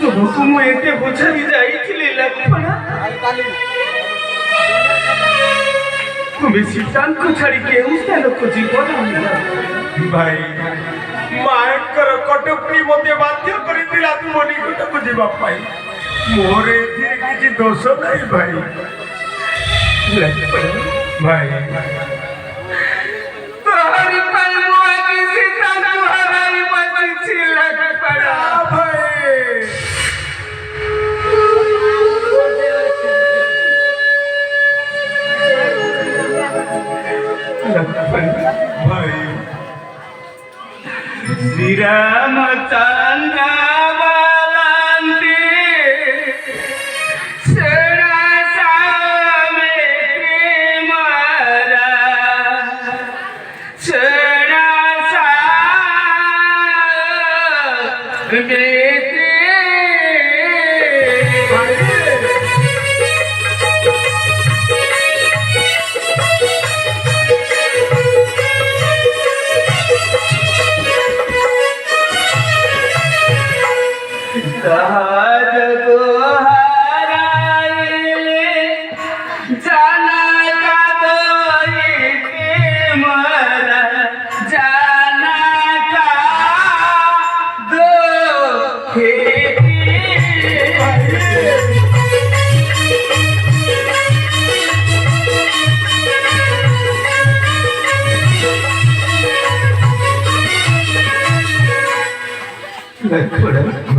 ତୁମକୁ ମୁଁ ଏତେ ବୁଝାଇ ଯାଇଥିଲି ଲକ୍ଷ୍ମଣ, ତୁମେ ସୀତାଙ୍କୁ ଛାଡ଼ି କେଉଁ ସ୍ଥାନକୁ ଯିବ ନା? ଭାଇ ମାଙ୍କର କଟୁକ୍ତି ମୋତେ ବାଧ୍ୟ କରିଥିଲା ତୁମ ନିକଟକୁ ଯିବା ପାଇଁ। ମୋର ଏଥିରେ କିଛି ଦୋଷ ନାହିଁ ଭାଇ। ଭାଇ ତୋହରି ପାଇଁ ମୁଁ ଆଜି ସୀତାଙ୍କୁ ହରାଇ ବସିଛି ଲକ୍ଷ୍ମଣ। भाई श्री रामचंद्र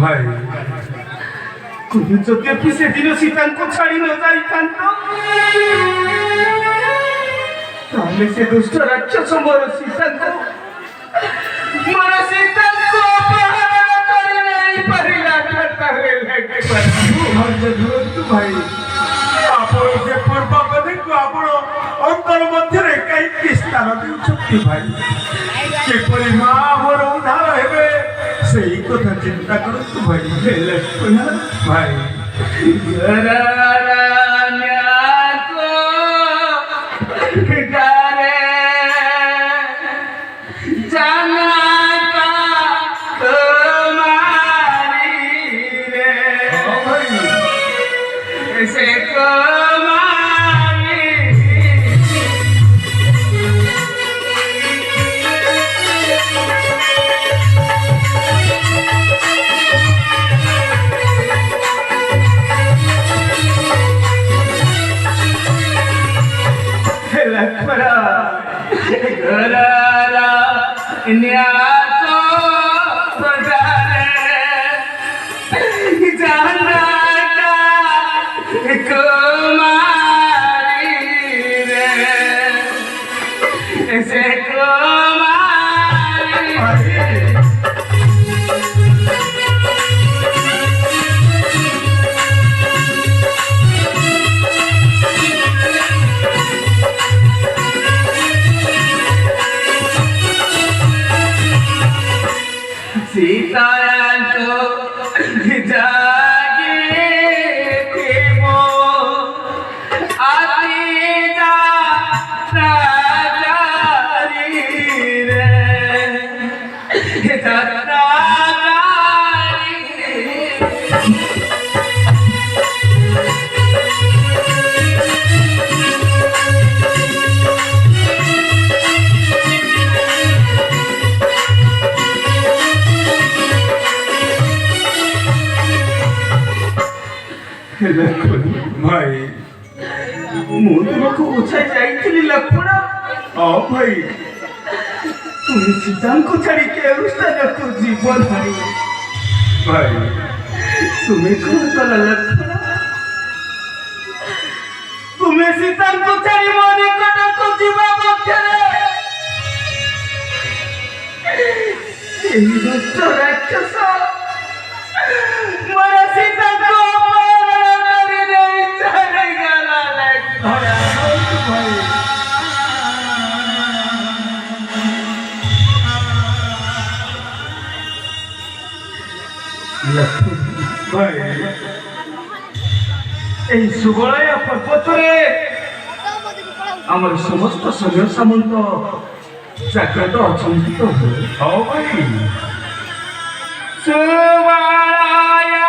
भाई तुम यद्यपि से दिन सीता को छाड़ी न जाई से दुष्ट राक्षस मोर सीता को अपहरण कर नहीं परिला भाई आपण से पूर्व बने को आपण अंतर मध्य रे कई स्थान देउछती भाई केपरि मां मोर उद्धार हेबे सही कथा चिंता करतु भाई। लक्ष्मण भाई भाई ମୁଁ ତୁମକୁ ବୁଝାଇ ଯାଇଥିଲି ଲକ୍ଷ୍ମଣ। हाँ भाई ତୁମେ ସୀତାଙ୍କୁ ଛାଡ଼ି କେଉଁ ସ୍ଥାନକୁ ଯିବ ନାହିଁ? भाई ତୁମେ କଣ କଲ ଲକ୍ଷ୍ମଣ? ତୁମେ ସୀତାଙ୍କୁ ଛାଡ଼ି ମୋ ନିକଟକୁ ଯିବା ମଧ୍ୟରେ ଏହି ଦୁଷ୍ଟ ରାକ୍ଷସ ମୋର ସୀତାକୁ ଅପହରଣ କରି ନେଇ ଚାଲିଗଲା ଲକ୍ଷ୍ମଣ। भाई এই সুবলয়া পর্বতরে আমার সমস্ত সৈন্য সামন্ত জাগ্রত অଛନ୍ତି তো? हाँ भाई সুবলয়া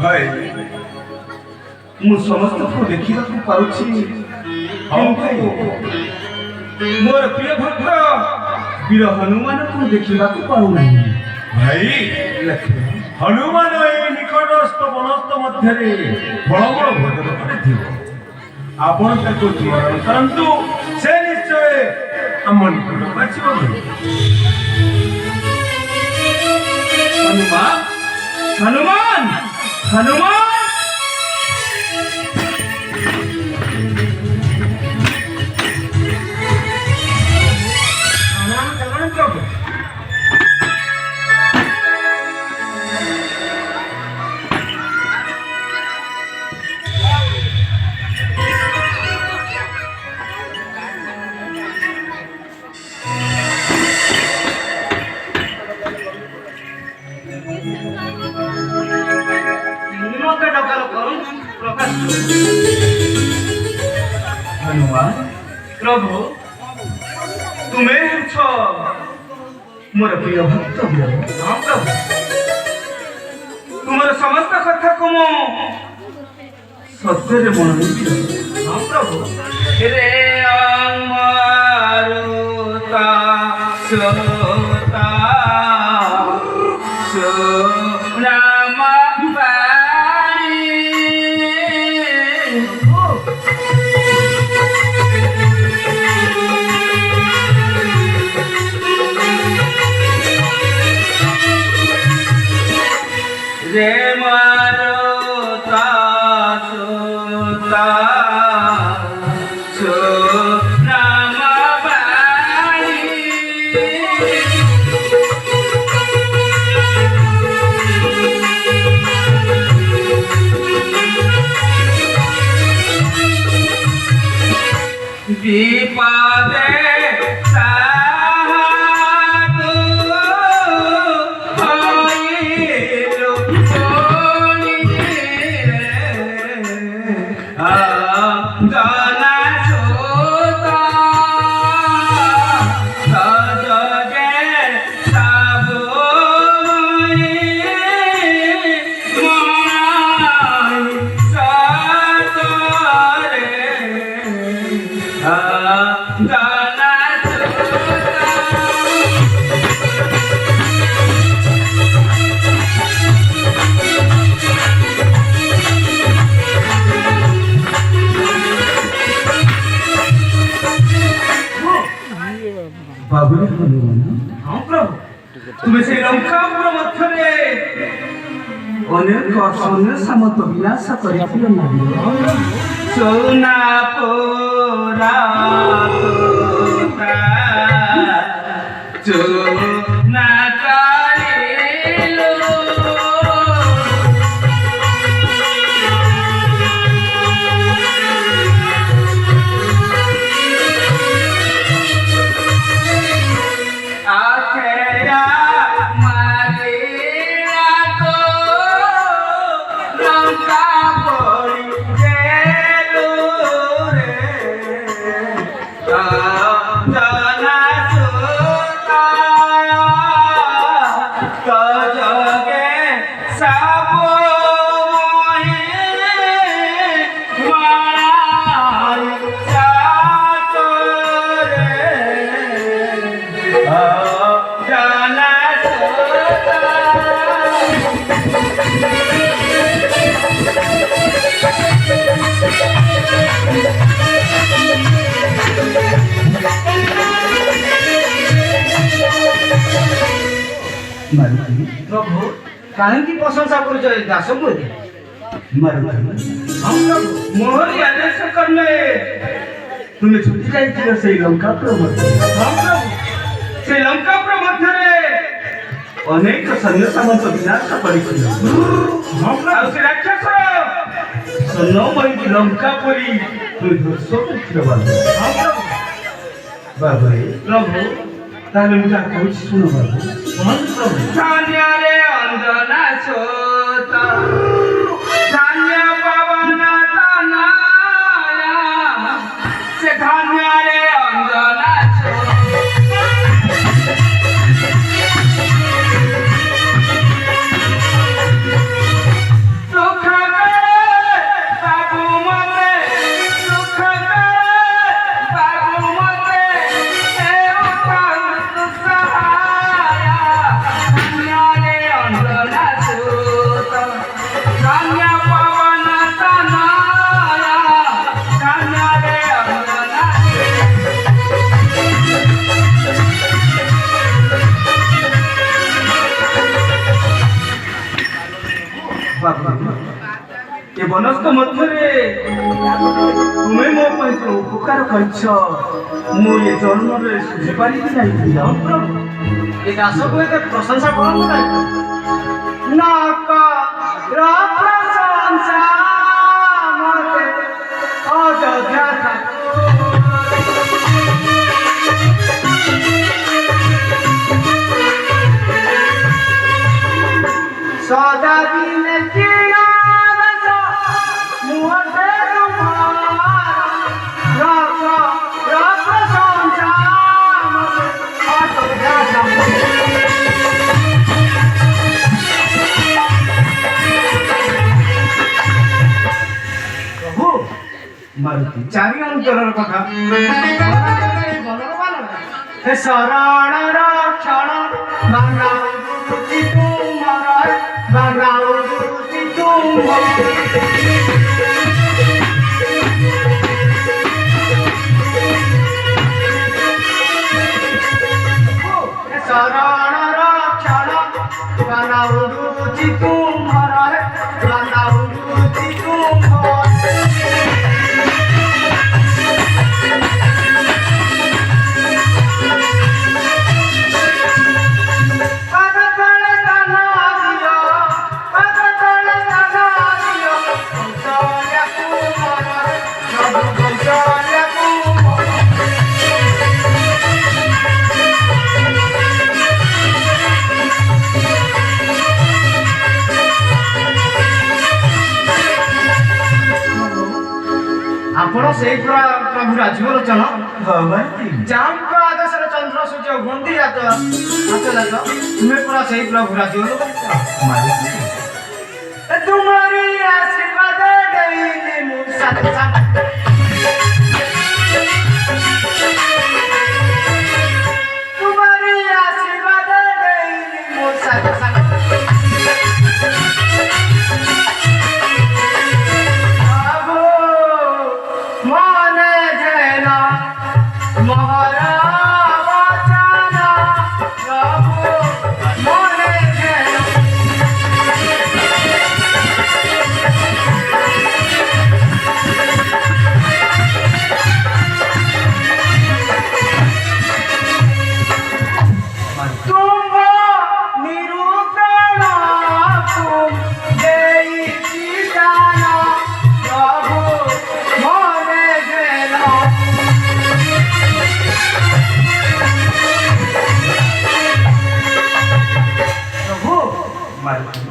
ଭାଇ ମୁଁ ସମସ୍ତଙ୍କୁ ଦେଖିବାକୁ ପାଉଛି, କିନ୍ତୁ ମୋର ପ୍ରିୟ ଭକ୍ତ ବୀର ହନୁମାନଙ୍କୁ ଦେଖିବାକୁ ପାଉନାହିଁ। ଭାଇ ହନୁମାନ এই নিকটস্থ বনস্থ ମଧ୍ୟରେ ବଳବଳ ଭୋଜନ କରିଥିବ। ଆପଣ ତାକୁ ସ୍ମରଣ କରନ୍ତୁ, ସେ ନିଶ୍ଚୟ ଆମ ନିକଟକୁ ଆସିବ। ହନୁମାନ ହନୁମାନ ହନୁମାନ हनुमान प्रभु तुम्हें छो मोर प्रिय भक्त हाँ प्रभु तुमर समस्त कथा को मो सत्य मन हाँ प्रभु रे अमरुता सोता सोनामा रे मारुता सोता सोनामा बाणी विपदे बाबुले हनुमान हाँ प्रभु तुम्हें से लंकापुर मध्य अनेक असैन्य सामत विनाश करिथिल सोना पोरा चोना प्रभु कहीं प्रशंसा कर दास मोहर आदेश करने तुम्हें छुट्टी जाइए से लंकापुर से लंकापुर मध्य अनेक सैन्य सामंत विनाश कर राक्षस स्वर्णमयी लंकापुरी तुम ध्वंस बाबू प्रभु ताले मुझे कहूँ सुनो बाबू धान्यारे अंजना सोता धान्य पवन तनाया से धान्यारे अंजना सोता ଜୀବନସ୍ଥ ମଧ୍ୟରେ ତୁମେ ମୋ ପାଇଁ ତ ଉପକାର କରିଛ ମୁଁ ଏ ଜନ୍ମରେ ଶୁଝିପାରିବି ନାହିଁ ପ୍ରଭୁ ଏ ଦାସକୁ ଏତେ ପ୍ରଶଂସା କରନ୍ତୁ ନାହିଁ ପ୍ରଶଂସା ମତେ ଅଯୋଧ୍ୟା সদা দিনে ଚାରି ଅଞ୍ଚଳର କଥା ଶରଣ ରକ୍ଷଣ ବାନାଉଚି ତୁମର ବାନାଉଚି ତୁମର ଶରଣ ରକ୍ଷଣ ବାନାଉଚି ତୁମର ବାନାଉଚି ତୁମର ଆପଣ ସେଇ ପ୍ରଭୁ ରାଜୀବ ଲୋଚନ ଯାହାଙ୍କ ଆଦେଶରେ ଚନ୍ଦ୍ର ସୂର୍ଯ୍ୟ ହୁଅନ୍ତି ତୁମେ ପୁରା ସେଇ ପ୍ରଭୁ ରାଜୀବ ଲୋଚନ ତୁମରି ଆଶୀର୍ବାଦ ଦେଇଲି ମୁଁ ତୁମରି ଆଶୀର୍ବାଦ ଦେଇଲି ମୁଁ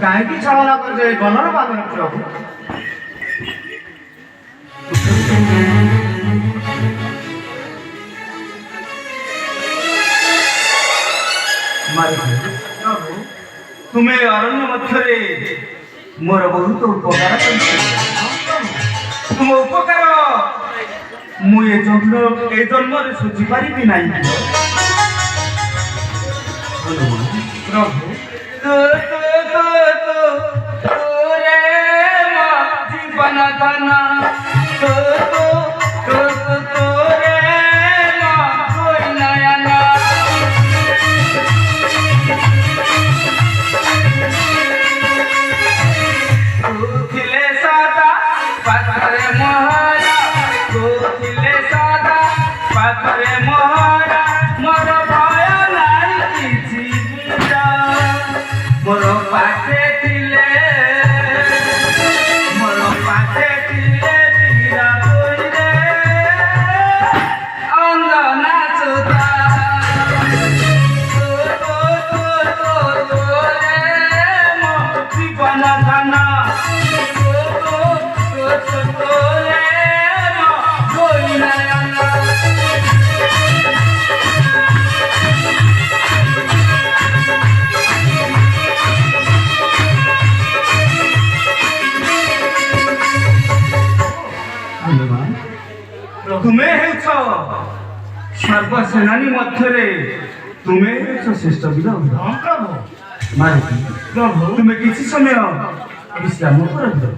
କାହିଁକି ଛଳନା କରୁଛ ଏ ଗଣର ବାଦନ ପ୍ରଭୁ ତୁମେ ଅରଣ୍ୟ ମଧ୍ୟରେ ମୋର ବହୁତ ଉପକାର କରିଛ ତୁମ ଉପକାର ମୁଁ ଏ ଜନ୍ମରେ ଶୁଝିପାରିବି ନାହିଁ ପ୍ରଭୁ জীবন ধন নয়ন ଥିଲେ ସଦା ପାଖରେ ମୋହରା ଥିଲେ ସଦା ପାଖରେ ମୋହରା ମୋର ଭୟ ନାହିଁ କିଛି ମୋର ପାଖେ ଥିଲେ ବୀରା ବୋଇରେ ଅଙ୍ଗ ନାଚୁତା ମୋ ଜୀବନ ଧନ ତୁମେ ହେଉଛ ସର୍ବସେନାନୀ ମଧ୍ୟରେ ତୁମେ ହେଉଛ ଶ୍ରେଷ୍ଠ ବୀର ପ୍ରଭୁ ତୁମେ କିଛି ସମୟ ବିଶ୍ରାମ କରନ୍ତୁ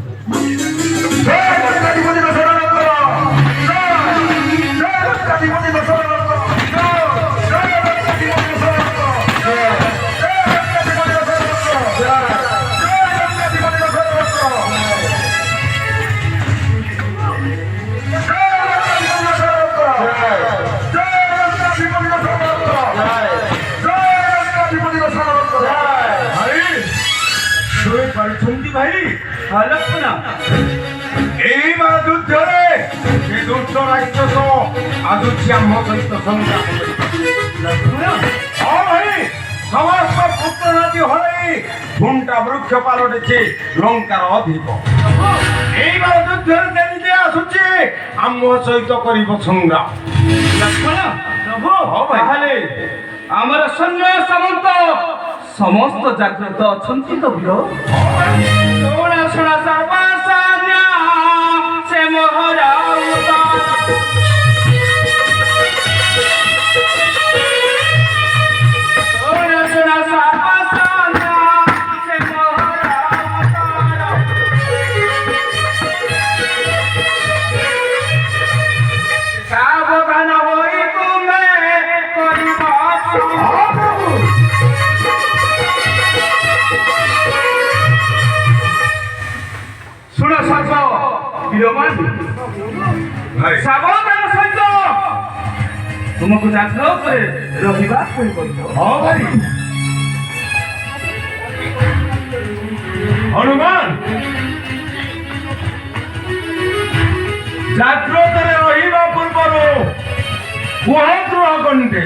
ଅଛନ୍ତି ଭାଇ? ହଁ ଲକ୍ଷ୍ମଣ, ଏଇ ବାର ଯୁଦ୍ଧରେ ସେ ଦୁଷ୍ଟ ରାକ୍ଷସ ଆସୁଛି ଆମ ସହିତ ସଂଗ୍ରାମ କରିବ। ଲକ୍ଷ୍ମଣ ହଁ ଭାଇ, ସମସ୍ତ ପୁତ୍ର ନାତି ହରାଇ ଘୁଣ୍ଟା ବୃକ୍ଷ ପାଲଟିଛି ଲଙ୍କାର ଅଧିକ। ଏଇ ବାର ଯୁଦ୍ଧରେ ତେଣିକି ଆସୁଛି ଆମ ସହିତ କରିବ ସଂଗ୍ରାମ। ଲକ୍ଷ୍ମଣ ପ୍ରଭୁ, ହଁ ଭାଇ। ତାହେଲେ ଆମର ସୈନ୍ୟ ସାମନ୍ତ ସମସ୍ତ ଜାଗ୍ରତ ଅଛନ୍ତି ତ ପ୍ରିୟ? ଶୁଣ ଶୁଣ ସର୍ବସାନ୍ୟ ସେ ମୋହର ଅବତାର। ଶୁଣ ଶୁଣ ସର୍ବସାନ୍ୟ ସେ ମୋହର ଅବତାର। ସାବଧାନ ହୋଇ ତୁମେ କରିବ ଶୁଣ ସର୍ବ ବୀରମାନ, ଭାଇ ସାବଧାନ ସହିତ ତୁମକୁ ଯାତ୍ରା ଉପରେ ରହିବାକୁ ପଡ଼ିବ। ହଁ ଭାଇ। ହନୁମାନ, ଜାଗ୍ରତରେ ରହିବା ପୂର୍ବରୁ କୁହନ୍ତୁ ଅଗଣ୍ଡେ